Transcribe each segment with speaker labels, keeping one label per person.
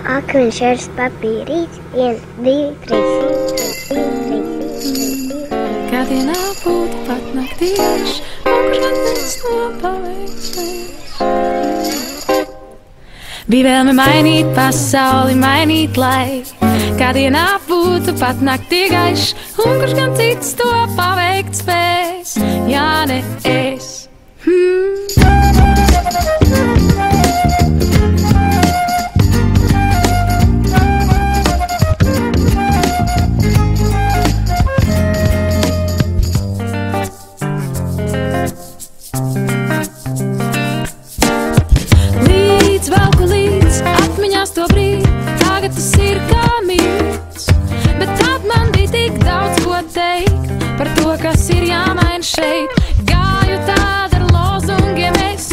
Speaker 1: Akmeņš, šķērs, papīrīts, 1, 2, 3.
Speaker 2: Kādienā būtu pat naktīš, kurš gan pēc to paveiks mēs. Bija vēlme mainīt pasauli, mainīt laiku. Kādienā būtu pat naktī gaišs, un kurš gan cits to paveikt spēs, ja ne es. Velku līdz atmiņās to brīdi, tagad tas ir kā mīts. Bet tad man bija tik daudz ko teikt par to, kas ir jāmaina šeit. Gāju tāda ar lozungiem es,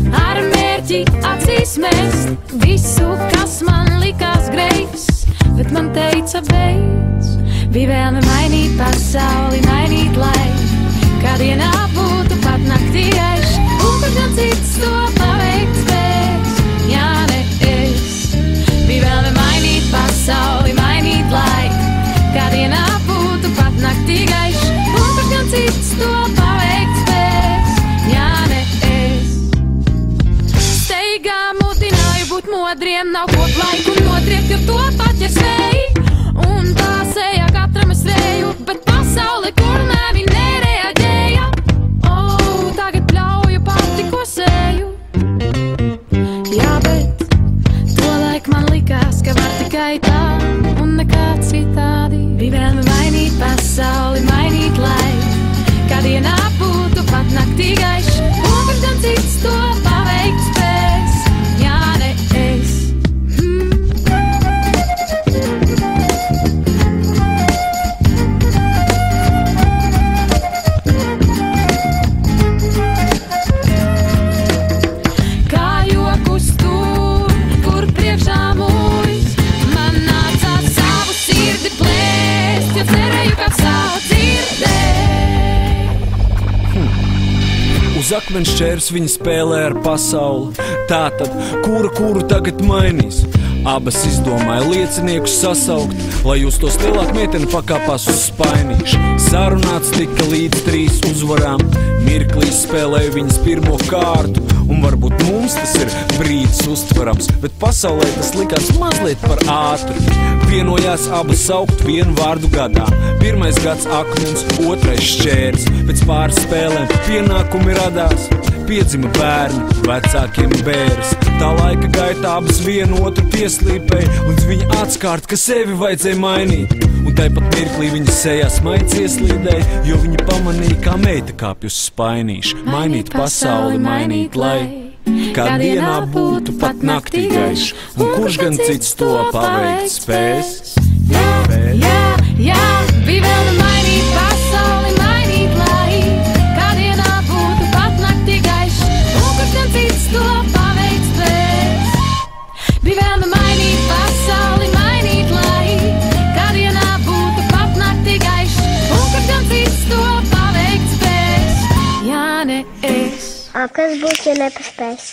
Speaker 2: ar mērķi acīs mest visu, kas man likās greizs, bet man teica beidz. Bija vēlme mainīt pasauli, mainīt laiku. Kādienā būtu pat naktī gaišs, un kurš gan cits to paveikt spēs, ja ne es. Bija vēlme mainīt pasauli, mainīt laiku. Kādienā būtu pat naktī gaišs, un kurš gan cits to paveikt spēs, ja ne es. Steigā mudināju būt modriem, nav ko laiku notriekt, jo to paķers vēji. Un tā sejā katram es vēju, bet pasauli, kur nevi nereaģēja. Tagad pļauju pati, ko sēju. Jā, bet tolaik man likās, ka var tikai tā un nekā citādi. Bija vēlme mainīt pasauli, mainīt laiku. Kādienā būtu pat naktī gaišs, un kurš gan cits to paveikt spēs, ja ne es.
Speaker 3: Uz akmens šķērs viņi spēlē ar pasauli. Tātad, kuru tagad mainīs? Abas izdomāja lieciniekus sasaukt, lai jūs tos lielāk meiteni pakāpās uz spainīšu. Sarunāts tika līdz 3 uzvarām. Mirklīs spēlēja viņas pirmo kārtu, un varbūt mums tas ir brīdis uztverams, bet pasaulē tas likās mazliet par ātru. Vienojās abas saukt vienu vārdu gadā. Pirmais gads akmens, otrais šķērs. Pēc pāris spēlēm pienākumi radās. Piedzima bērni, vecākiem bēres. Tā laika gaitā abas vienu otru pieslīpēja, līdz viņa atskārt, ka sevi vajadzēja mainīt. Un tāpat mirklī viņa sejās maids ieslīdēja, jo viņa pamanīja, kā meita kāpj uz spainīšu. Mainīt pasauli, mainīt laiku. Kādienā būtu pat naktī gaišs, un kurš gan cits to paveikt spēs?
Speaker 2: Jā, bija vēlme mainīt pasauli, mainīt laiku. Kādienā būtu pat naktī gaišs, un kurš gan cits to paveikt spēs? Bija vēlme mainīt pasauli, mainīt laiku. Kādienā būtu pat naktī gaišs, un kurš gan cits to paveikt spēs, ja ne es.
Speaker 1: Kas būs, ja nepaspēs?